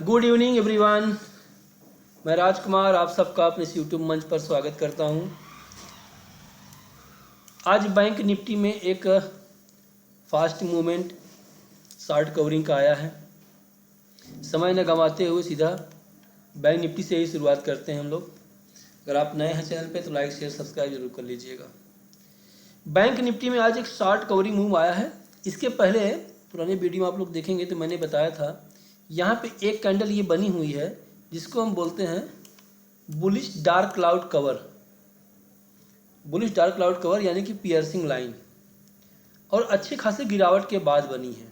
Good evening everyone, मैं राजकुमार आप सबका अपने इस यूट्यूब मंच पर स्वागत करता हूं। आज बैंक निफ्टी में एक फास्ट मूवमेंट शॉर्ट कवरिंग का आया है। समय न गंवाते हुए सीधा बैंक निफ्टी से ही शुरुआत करते हैं हम लोग। अगर आप नए हैं चैनल पे तो लाइक शेयर सब्सक्राइब जरूर कर लीजिएगा। बैंक निफ्टी में आज एक शॉर्ट कवरिंग मूव आया है। इसके पहले पुराने वीडियो आप लोग देखेंगे तो मैंने बताया था यहाँ पे एक कैंडल ये बनी हुई है जिसको हम बोलते हैं bullish dark cloud cover. Bullish dark cloud cover यानी कि पियर्सिंग लाइन, और अच्छे खासे गिरावट के बाद बनी है।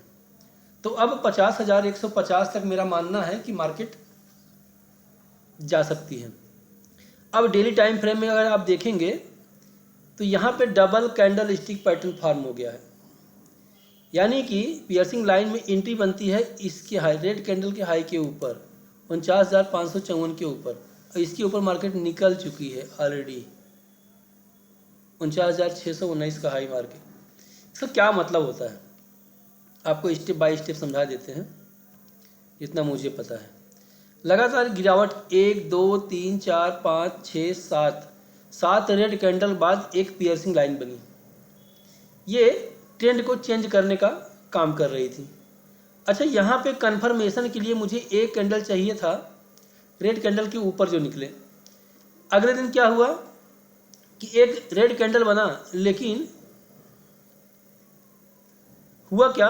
तो अब 50,150 तक मेरा मानना है कि मार्केट जा सकती है। अब डेली टाइम फ्रेम में अगर आप देखेंगे तो यहाँ पे double candle stick pattern form हो गया है, यानी कि पियर्सिंग लाइन में एंट्री बनती है इसके हाई रेड कैंडल के हाई के ऊपर 49,554 के ऊपर, और इसके ऊपर मार्केट निकल चुकी है ऑलरेडी 49,619 का हाई मार्केट। इसका क्या मतलब होता है आपको स्टेप बाय स्टेप समझा देते हैं जितना मुझे पता है। लगातार गिरावट 1 2 3 4 5 6 7 रेड कैंडल बाद एक पियर्सिंग लाइन बनी। ये ट्रेंड को चेंज करने का काम कर रही थी। अच्छा, यहाँ पे कंफर्मेशन के लिए मुझे एक कैंडल चाहिए था रेड कैंडल के ऊपर जो निकले। अगले दिन क्या हुआ कि एक रेड कैंडल बना, लेकिन हुआ क्या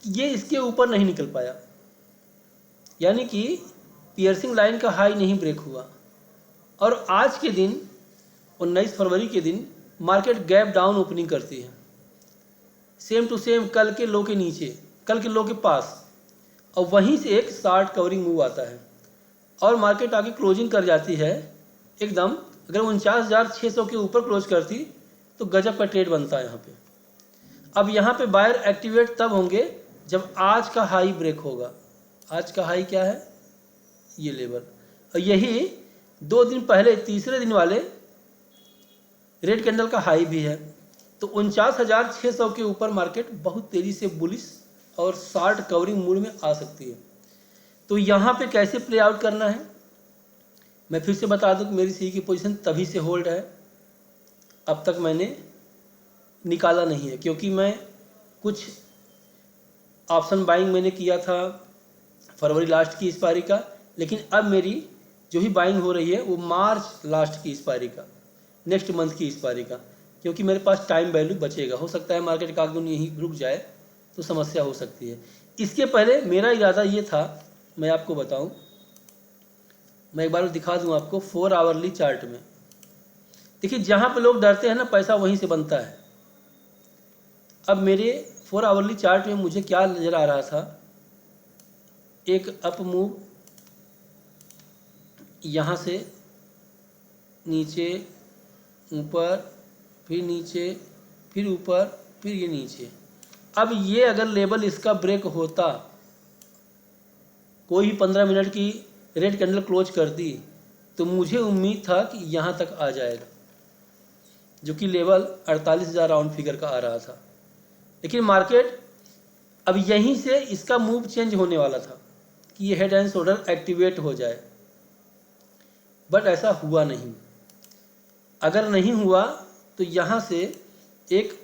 कि ये इसके ऊपर नहीं निकल पाया, यानी कि पियर्सिंग लाइन का हाई नहीं ब्रेक हुआ। और आज के दिन 19 फरवरी के दिन मार्केट गैप डाउन ओपनिंग करती है, सेम टू सेम कल के लो के नीचे, कल के लो के पास, और वहीं से एक शॉर्ट कवरिंग मूव आता है और मार्केट आगे क्लोजिंग कर जाती है एकदम। अगर 49,600 के ऊपर क्लोज करती तो गजब का ट्रेड बनता है यहाँ पे। अब यहाँ पे बायर एक्टिवेट तब होंगे जब आज का हाई ब्रेक होगा। आज का हाई क्या है? ये लेवल, और यही 2 दिन पहले तीसरे दिन वाले रेड कैंडल का हाई भी है। तो 49,600 के ऊपर मार्केट बहुत तेजी से बुलिश और शॉर्ट कवरिंग मूड में आ सकती है। तो यहाँ पे कैसे प्ले आउट करना है मैं फिर से बता दूं कि मेरी सी की पोजीशन तभी से होल्ड है, अब तक मैंने निकाला नहीं है, क्योंकि मैं कुछ ऑप्शन बाइंग मैंने किया था फरवरी लास्ट की एक्सपायरी का, लेकिन अब मेरी जो भी बाइंग हो रही है वो मार्च लास्ट की एक्सपायरी का, नेक्स्ट मंथ की एक्सपायरी का, क्योंकि मेरे पास टाइम वैल्यू बचेगा। हो सकता है मार्केट का आगुन यहीं रुक जाए तो समस्या हो सकती है। इसके पहले मेरा इरादा ये था, मैं आपको बताऊं, मैं एक बार दिखा दूं आपको 4 आवरली चार्ट में। देखिए, जहां पे लोग डरते हैं ना, पैसा वहीं से बनता है। अब मेरे 4 आवरली चार्ट में मुझे क्या नज़र आ रहा था, एक अप मूव यहाँ से नीचे ऊपर, फिर नीचे, फिर ऊपर, फिर ये नीचे। अब ये अगर लेवल इसका ब्रेक होता, कोई 15 मिनट की रेड कैंडल क्लोज कर दी, तो मुझे उम्मीद था कि यहाँ तक आ जाएगा, जो कि लेवल 48,000 राउंड फिगर का आ रहा था। लेकिन मार्केट अब यहीं से इसका मूव चेंज होने वाला था कि ये हेड एंड शोल्डर एक्टिवेट हो जाए, बट ऐसा हुआ नहीं। अगर नहीं हुआ तो यहाँ से एक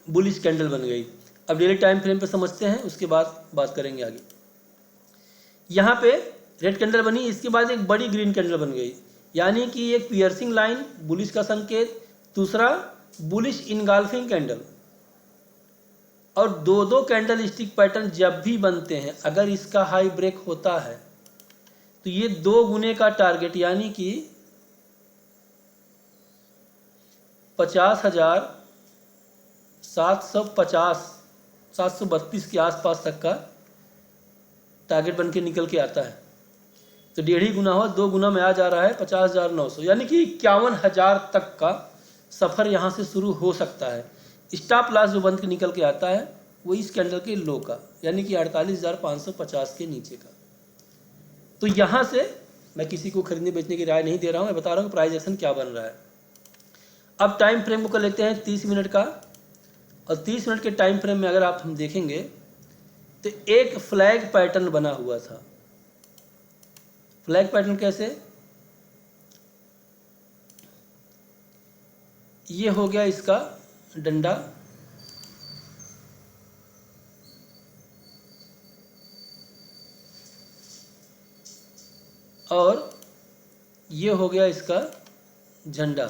बुलिश कैंडल बन गई। अब डेली टाइम फ्रेम पे समझते हैं, उसके बाद बात करेंगे आगे। यहाँ पे रेड कैंडल बनी, इसके बाद एक बड़ी ग्रीन कैंडल बन गई, यानी कि एक पियर्सिंग लाइन बुलिश का संकेत, दूसरा बुलिश इनगल्फिंग कैंडल। और 2 कैंडल स्टिक पैटर्न जब भी बनते हैं, अगर इसका हाई ब्रेक होता है तो ये 2 गुने का टारगेट, यानी कि 50,732 के आसपास तक का टारगेट बन के निकल के आता है। तो 1.5 गुना हुआ, 2 गुना में आ जा रहा है 50,900, यानी कि 51,000 तक का सफ़र यहाँ से शुरू हो सकता है। स्टॉप लॉस जो बन के निकल के आता है वो इस कैंडल के लो का, यानी कि 48,550 के नीचे का। तो यहाँ से मैं किसी को खरीदने बेचने की राय नहीं दे रहा हूँ, मैं बता रहा हूँ प्राइस एक्शन क्या बन रहा है। अब टाइम फ्रेम को कर लेते हैं 30 मिनट का, और 30 मिनट के टाइम फ्रेम में अगर आप हम देखेंगे तो तो एक फ्लैग पैटर्न बना हुआ था। फ्लैग पैटर्न कैसे? ये हो गया इसका डंडा, और ये हो गया इसका झंडा।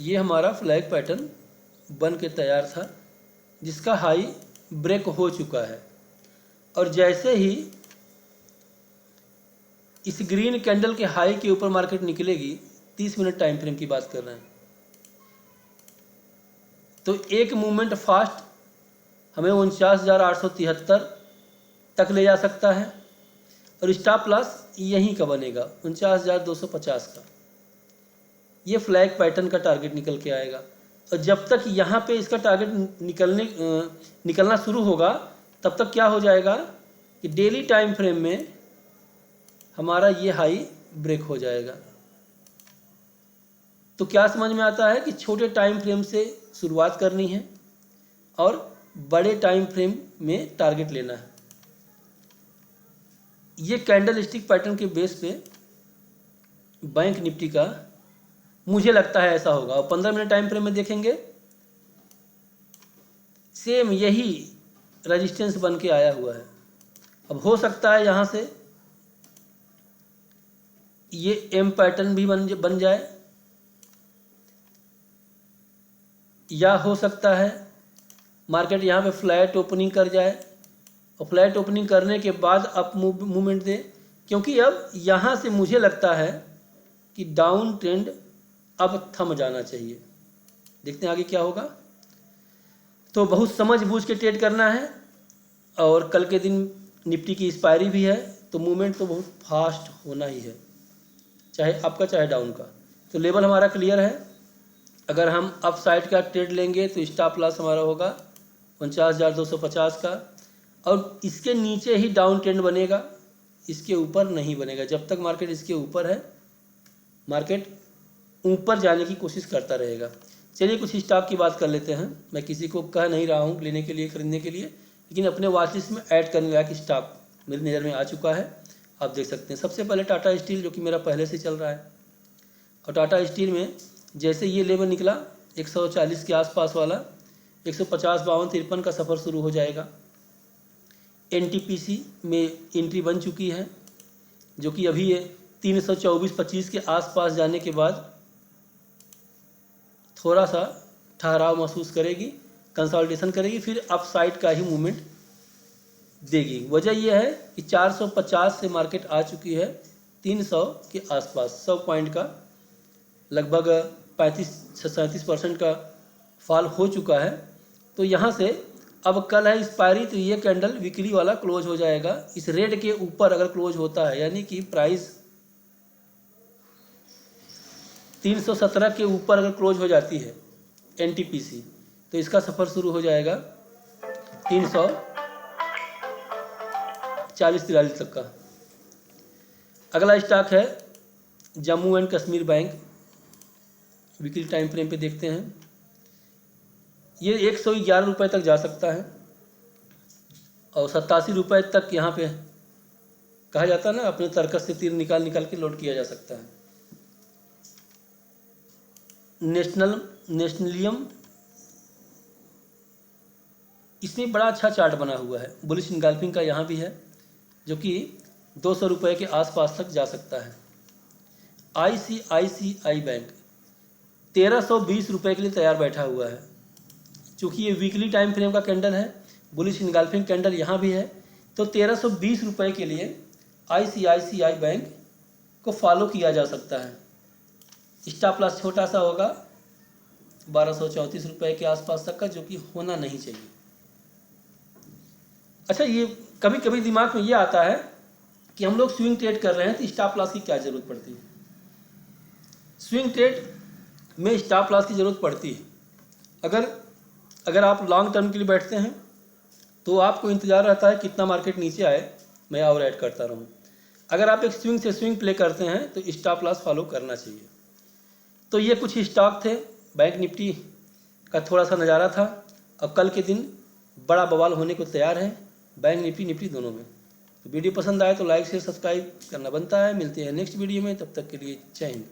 ये हमारा फ्लैग पैटर्न बन के तैयार था, जिसका हाई ब्रेक हो चुका है। और जैसे ही इस ग्रीन कैंडल के हाई के ऊपर मार्केट निकलेगी, 30 मिनट टाइम फ्रेम की बात कर रहे हैं, तो एक मूवमेंट फास्ट हमें 49,873 तक ले जा सकता है, और स्टॉप लॉस यहीं का बनेगा 49,250 का। ये फ्लैग पैटर्न का टारगेट निकल के आएगा, और जब तक यहाँ पे इसका टारगेट निकलना शुरू होगा, तब तक क्या हो जाएगा कि डेली टाइम फ्रेम में हमारा ये हाई ब्रेक हो जाएगा। तो क्या समझ में आता है कि छोटे टाइम फ्रेम से शुरुआत करनी है और बड़े टाइम फ्रेम में टारगेट लेना है। ये कैंडल स्टिक पैटर्न के बेस पे बैंक निफ्टी का मुझे लगता है ऐसा होगा। और 15 मिनट टाइम फ्रेम में देखेंगे, सेम यही रेजिस्टेंस बन के आया हुआ है। अब हो सकता है यहाँ से ये एम पैटर्न भी बन जाए, या हो सकता है मार्केट यहाँ पे फ्लैट ओपनिंग कर जाए, और फ्लैट ओपनिंग करने के बाद अप मूवमेंट दे, क्योंकि अब यहाँ से मुझे लगता है कि डाउन ट्रेंड अब थम जाना चाहिए। देखते हैं आगे क्या होगा। तो बहुत समझ बूझ के ट्रेड करना है, और कल के दिन निफ्टी की एक्सपायरी भी है, तो मूवमेंट तो बहुत फास्ट होना ही है, चाहे अप का चाहे डाउन का। तो लेवल हमारा क्लियर है। अगर हम अप साइड का ट्रेड लेंगे तो स्टॉप लॉस हमारा होगा 49,250 का, और इसके नीचे ही डाउन ट्रेंड बनेगा, इसके ऊपर नहीं बनेगा। जब तक मार्केट इसके ऊपर है, मार्केट ऊपर जाने की कोशिश करता रहेगा। चलिए कुछ स्टॉक की बात कर लेते हैं। मैं किसी को कह नहीं रहा हूँ लेने के लिए, खरीदने के लिए, लेकिन अपने वॉच लिस्ट में ऐड करने लायक स्टॉक मेरी नज़र में आ चुका है, आप देख सकते हैं। सबसे पहले टाटा स्टील, जो कि मेरा पहले से चल रहा है। और टाटा स्टील में जैसे ये लेवल निकला 140 के आसपास वाला, 150, 52, 53 का सफ़र शुरू हो जाएगा। एनटीपीसी में एंट्री बन चुकी है, जो कि अभी ये 324-25 के आसपास जाने के बाद थोड़ा सा ठहराव महसूस करेगी, कंसोलिडेशन करेगी, फिर अप साइड का ही मूवमेंट देगी। वजह यह है कि 450 से मार्केट आ चुकी है 300 के आसपास, 100 पॉइंट का लगभग 35-37% का फॉल हो चुका है। तो यहाँ से अब कल है एक्सपायरी, तो ये कैंडल वीकली वाला क्लोज हो जाएगा इस रेड के ऊपर। अगर क्लोज होता है, यानी कि प्राइस 317 के ऊपर अगर क्लोज हो जाती है एनटीपीसी, तो इसका सफ़र शुरू हो जाएगा 340-43 तक का। अगला स्टॉक है Jammu and Kashmir bank. Weekly time frame पे देखते हैं, ये 111 रुपये तक जा सकता है, और 87 रुपये तक यहाँ पे कहा जाता है ना, अपने तर्कस से तीर निकाल निकाल के लोड किया जा सकता है। नेशनलियम, इसमें बड़ा अच्छा चार्ट बना हुआ है, बुलिश इनगल्फिंग का यहाँ भी है, जो कि 200 रुपये के आसपास तक जा सकता है। ICICI बैंक 1320 रुपये के लिए तैयार बैठा हुआ है। चूँकि ये वीकली टाइम फ्रेम का कैंडल है, बुलिश इनगल्फिंग कैंडल यहाँ भी है, तो 1320 रुपये के लिए ICICI बैंक को फॉलो किया जा सकता है। स्टॉप लॉस छोटा सा होगा 1234 रुपये के आसपास तक का, जो कि होना नहीं चाहिए। अच्छा, ये कभी कभी दिमाग में ये आता है कि हम लोग स्विंग ट्रेड कर रहे हैं, तो स्टॉप लॉस की क्या ज़रूरत पड़ती है। स्विंग ट्रेड में स्टॉप लॉस की ज़रूरत पड़ती है। अगर आप लॉन्ग टर्म के लिए बैठते हैं, तो आपको इंतज़ार रहता है कितना मार्केट नीचे आए, मैं और ऐड करता रहूँ। अगर आप एक स्विंग से स्विंग प्ले करते हैं, तो स्टॉप लॉस फॉलो करना चाहिए। तो ये कुछ स्टॉक थे, बैंक निफ्टी का थोड़ा सा नज़ारा था। अब कल के दिन बड़ा बवाल होने को तैयार है बैंक निफ्टी दोनों में। तो वीडियो पसंद आए तो लाइक शेयर सब्सक्राइब करना बनता है। मिलते हैं नेक्स्ट वीडियो में, तब तक के लिए जय हिंद।